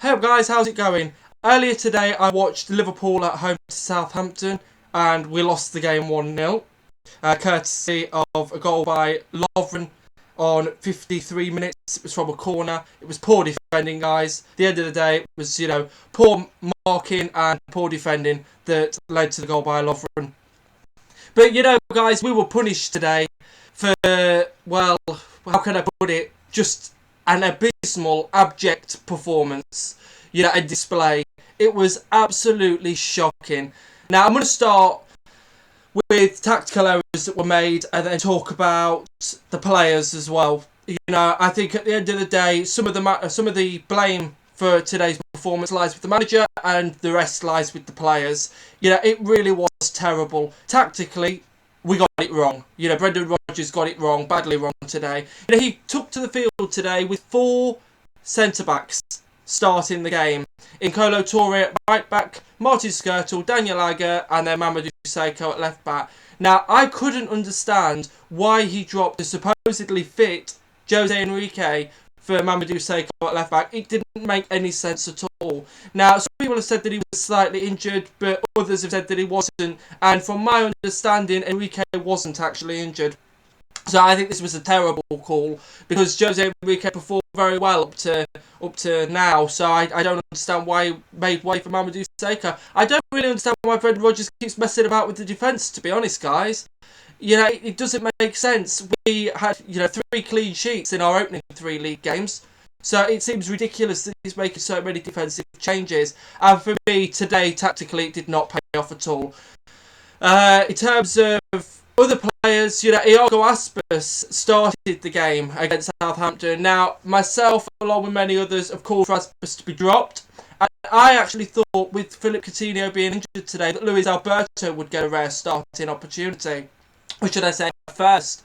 Hey up guys, how's it going? Earlier today I watched Liverpool at home to Southampton and we lost the game 1-0. Courtesy of a goal by Lovren on 53 minutes. It was from a corner. It was poor defending, guys. At the end of the day, it was, poor marking and poor defending that led to the goal by Lovren. But, guys, we were punished today for, well, how can I put it? Just an abysmal, abject performance, a display. It was absolutely shocking. Now, I'm going to start with tactical errors that were made and then talk about the players as well. I think at the end of the day, some of the blame for today's performance lies with the manager and the rest lies with the players. It really was terrible. Tactically, we got it wrong. Brendan Rodgers got it wrong, badly wrong today. He took to the field today with 4 centre-backs starting the game. In Kolo Touré at right back, Martin Skrtel, Daniel Agger and then Mamadou Sakho at left back. Now, I couldn't understand why he dropped the supposedly fit Jose Enrique for Mamadou Sakho at left back. It didn't make any sense at all. Now, some people have said that he was slightly injured, but others have said that he wasn't. And from my understanding, Enrique wasn't actually injured. So I think this was a terrible call because Jose Enrique performed very well up to now. So I don't understand why he made way for Mamadou Sakho. I don't really understand why Brendan Rodgers keeps messing about with the defence, to be honest, guys. It doesn't make sense. We had, 3 clean sheets in our opening 3 league games. So it seems ridiculous that he's making so many defensive changes. And for me, today, tactically, it did not pay off at all. In terms of other players, Iago Aspas started the game against Southampton. Now, myself, along with many others, have called for Aspas to be dropped. And I actually thought, with Philippe Coutinho being injured today, that Luis Alberto would get a rare starting opportunity. Or should I say, first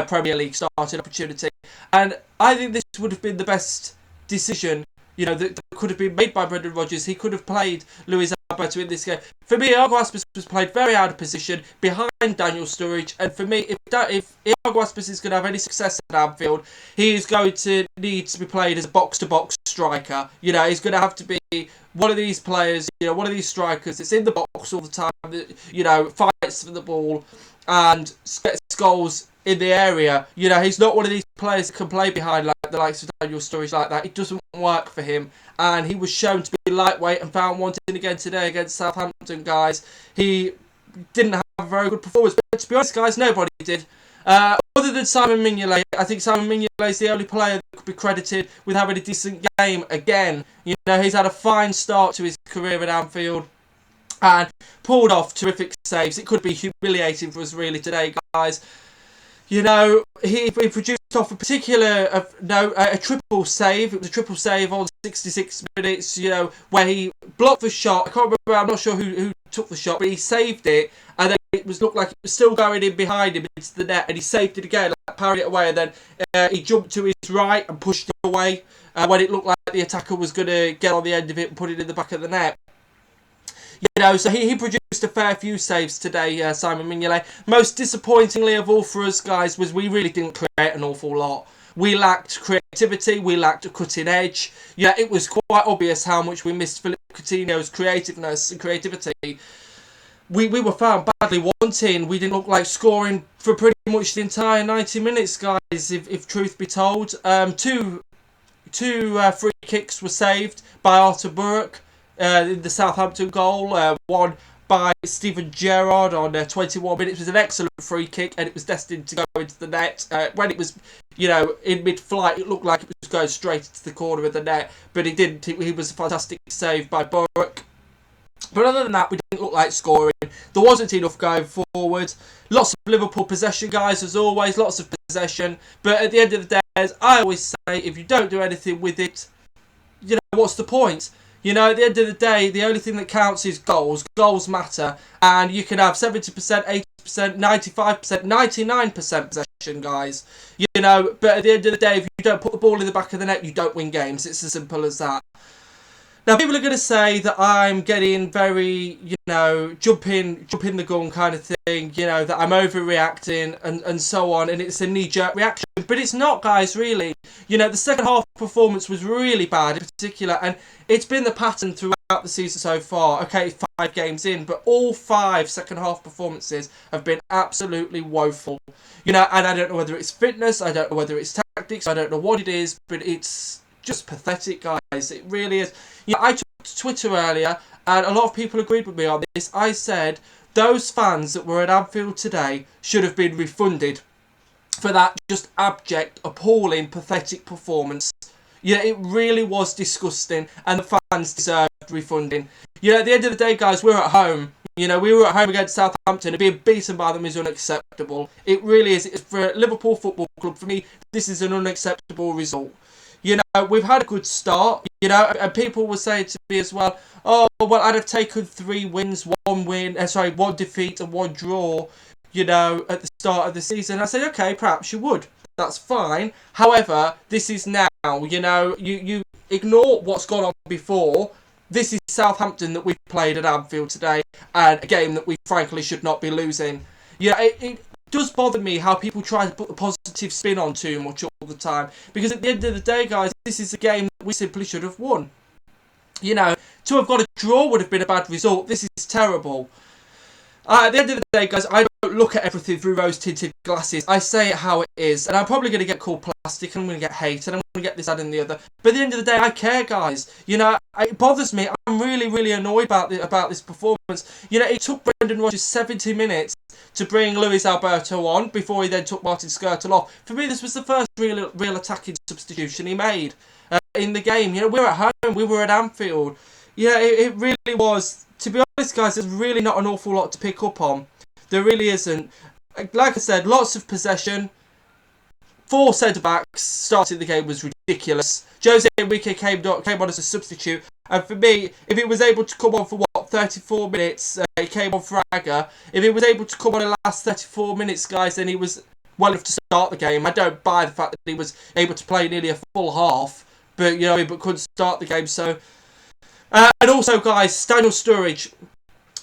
Premier League starting opportunity. And I think this would have been the best decision, that could have been made by Brendan Rodgers. He could have played Luis Alberto in this game. For me, Iago Aspas was played very out of position behind Daniel Sturridge. And for me, if Iago Aspas is going to have any success at Anfield, he is going to need to be played as a box-to-box striker. He's going to have to be one of these players, one of these strikers that's in the box all the time, that, fights for the ball and gets goals in the area. He's not one of these players that can play behind like the likes of Daniel Sturridge like that. It doesn't work for him. And he was shown to be lightweight and found wanting again today against Southampton, guys. He didn't have a very good performance. But to be honest, guys, nobody did. Other than Simon Mignolet, I think Simon Mignolet is the only player that could be credited with having a decent game again. He's had a fine start to his career at Anfield and pulled off terrific saves. It could be humiliating for us really today, guys. He produced off a a triple save. It was a triple save on 66 minutes, where he blocked the shot. I can't remember, I'm not sure who took the shot, but he saved it, and then looked like it was still going in behind him into the net, and he saved it again, parried it away, and then he jumped to his right and pushed it away when it looked like the attacker was going to get on the end of it and put it in the back of the net. So he produced a fair few saves today, Simon Mignolet. Most disappointingly of all for us, guys, was we really didn't create an awful lot. We lacked creativity, we lacked a cutting edge. It was quite obvious how much we missed Philippe Coutinho's creativeness and creativity. We were found badly wanting. We didn't look like scoring for pretty much the entire 90 minutes, guys, if truth be told. Two free kicks were saved by Artur Burak. In the Southampton goal, one by Steven Gerrard on 21 minutes. It was an excellent free kick and it was destined to go into the net. When it was, in mid-flight, it looked like it was going straight into the corner of the net, but it didn't. He was a fantastic save by Burak. But other than that, we didn't look like scoring. There wasn't enough going forward. Lots of Liverpool possession, guys, as always. Lots of possession. But at the end of the day, as I always say, if you don't do anything with it, what's the point? At the end of the day, the only thing that counts is goals. Goals matter. And you can have 70%, 80%, 95%, 99% possession, guys. But at the end of the day, if you don't put the ball in the back of the net, you don't win games. It's as simple as that. Now, people are going to say that I'm getting very, jumping the gun kind of thing, that I'm overreacting and so on, and it's a knee-jerk reaction. But it's not, guys, really. The second half performance was really bad in particular, and it's been the pattern throughout the season so far. Okay, 5 games in, but all 5 second half performances have been absolutely woeful. And I don't know whether it's fitness, I don't know whether it's tactics, I don't know what it is, but it's just pathetic, guys. It really is. I took to Twitter earlier, and a lot of people agreed with me on this. I said those fans that were at Anfield today should have been refunded for that just abject, appalling, pathetic performance. It really was disgusting, and the fans deserved refunding. At the end of the day, guys, we're at home. We were at home against Southampton, and being beaten by them is unacceptable. It really is. It's for Liverpool Football Club, for me, this is an unacceptable result. We've had a good start, and people were saying to me as well, oh, well, I'd have taken 3 wins, 1 defeat and 1 draw, at the start of the season. I said, okay, perhaps you would. That's fine. However, this is now, you ignore what's gone on before. This is Southampton that we played at Anfield today, and a game that we frankly should not be losing. It does bother me how people try to put the positive spin on too much all the time, because at the end of the day, guys, this is a game that we simply should have won. To have got a draw would have been a bad result. This is terrible. At the end of the day, guys, I don't look at everything through rose-tinted glasses. I say it how it is, and I'm probably going to get called plastic, and I'm going to get hate, and I'm going to get this, that, and the other. But at the end of the day, I care, guys. It bothers me. I'm really, really annoyed about this performance. It took Brendan Rodgers 70 minutes to bring Luis Alberto on before he then took Martin Skrtel off. For me, this was the first real attacking substitution he made in the game. We were at home. We were at Anfield. It really was. To be honest, guys, there's really not an awful lot to pick up on. There really isn't. Like I said, lots of possession. 4 centre-backs starting the game was ridiculous. Jose Enrique came on as a substitute. And for me, if he was able to come on for, 34 minutes, he came on for Aga. If he was able to come on in the last 34 minutes, guys, then he was well enough to start the game. I don't buy the fact that he was able to play nearly a full half. But, he couldn't start the game, so... and also, guys, Daniel Sturridge.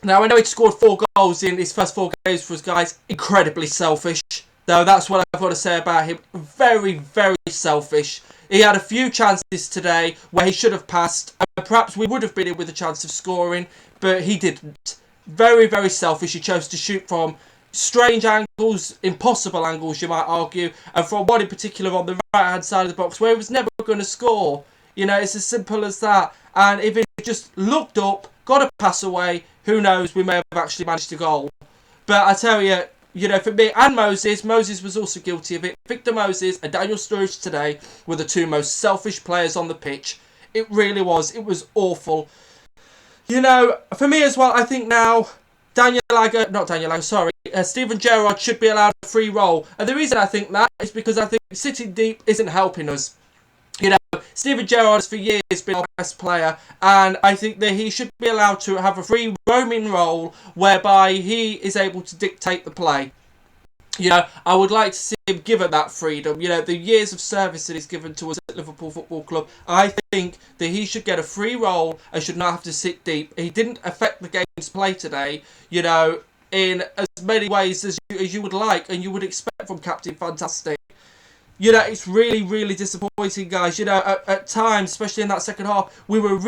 Now, I know he scored 4 goals in his first 4 games for us, guys. Incredibly selfish. Though, that's what I've got to say about him. Very, very selfish. He had a few chances today where he should have passed. And perhaps we would have been in with a chance of scoring, but he didn't. Very, very selfish. He chose to shoot from strange angles, impossible angles, you might argue. And from one in particular on the right-hand side of the box where he was never going to score. It's as simple as that. And if he just looked up, got a pass away, who knows, we may have actually managed a goal. But I tell you, for me, and Moses was also guilty of it. Victor Moses and Daniel Sturridge today were the 2 most selfish players on the pitch. It really was. It was awful. For me as well, I think now, Steven Gerrard should be allowed a free roll. And the reason I think that is because I think sitting deep isn't helping us. Steven Gerrard has for years been our best player, and I think that he should be allowed to have a free roaming role whereby he is able to dictate the play. I would like to see him given that freedom. The years of service that he's given to us at Liverpool Football Club, I think that he should get a free role and should not have to sit deep. He didn't affect the game's play today, in as many ways as you would like and you would expect from Captain Fantastic. It's really, really disappointing, guys. At times, especially in that second half, we were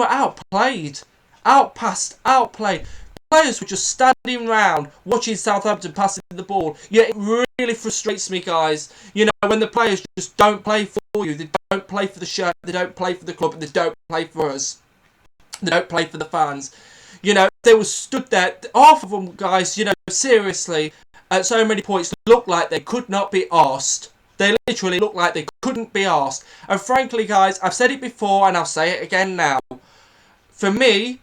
outplayed. Outplayed. Players were just standing round, watching Southampton passing the ball. It really frustrates me, guys. When the players just don't play for you. They don't play for the shirt, they don't play for the club, and they don't play for us. They don't play for the fans. They were stood there. Half of them, guys, seriously, at so many points, looked like they could not be arsed. They literally looked like they couldn't be asked. And frankly, guys, I've said it before and I'll say it again now. For me,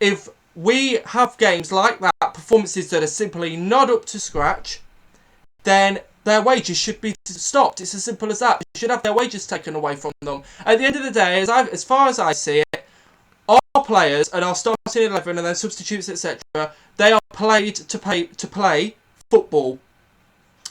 if we have games like that, performances that are simply not up to scratch, then their wages should be stopped. It's as simple as that. They should have their wages taken away from them. At the end of the day, as far as I see it, our players and our starting 11 and then substitutes, etc., they are paid to play football.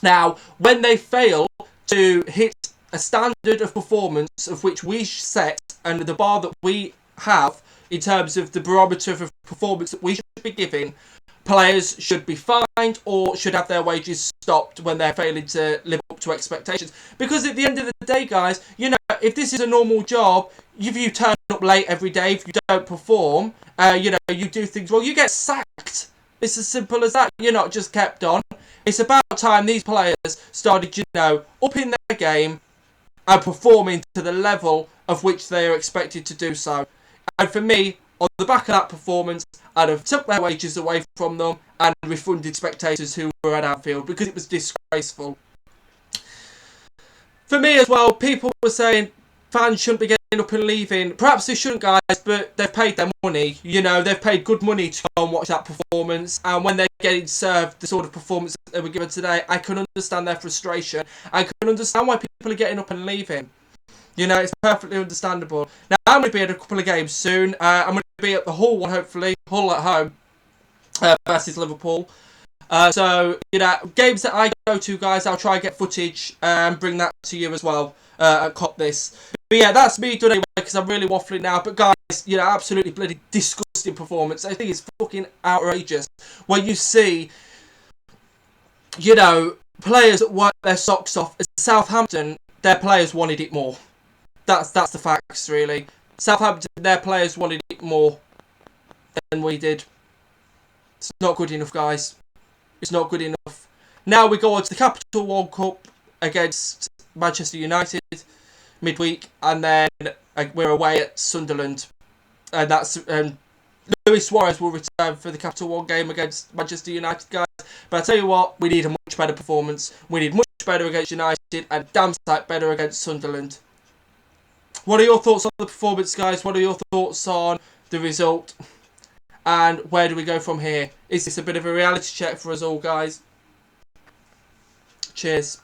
Now, when they fail to hit a standard of performance of which we set and the bar that we have in terms of the barometer of performance that we should be giving. Players should be fined or should have their wages stopped when they're failing to live up to expectations. Because at the end of the day, guys, you know, if this is a normal job, if you turn up late every day, if you don't perform, you know, you do things well, you get sacked. It's as simple as that. You're not just kept on. It's about time these players started, you know, upping their game and performing to the level of which they are expected to do so. And for me, on the back of that performance, I'd have took their wages away from them and refunded spectators who were at Anfield because it was disgraceful. For me as well, people were saying fans shouldn't be getting up and leaving. Perhaps they shouldn't, guys, but they've paid their money. You know, they've paid good money to go and watch that performance. And when they're getting served the sort of performance that they were given today, I can understand their frustration. I can understand why people are getting up and leaving. You know, it's perfectly understandable. Now, I'm going to be at a couple of games soon. I'm going to be at the Hull one, hopefully. Hull at home versus Liverpool. So, you know, games that I go to, guys, I'll try and get footage and bring that to you as well at KopThis. But yeah, that's me done anyway because I'm really waffling now. But guys, you know, absolutely bloody disgusting performance. I think it's fucking outrageous when you see, you know, players that work their socks off. At Southampton, their players wanted it more. That's the facts, really. Southampton, their players wanted it more than we did. It's not good enough, guys. It's not good enough. Now we go on to the Capital One Cup against Manchester United midweek, and then we're away at Sunderland. And that's Luis Suarez will return for the Capital One game against Manchester United, guys. But I tell you what, we need a much better performance. We need much better against United, and damn sight better against Sunderland. What are your thoughts on the performance, guys? What are your thoughts on the result? And where do we go from here? Is this a bit of a reality check for us all, guys? Cheers.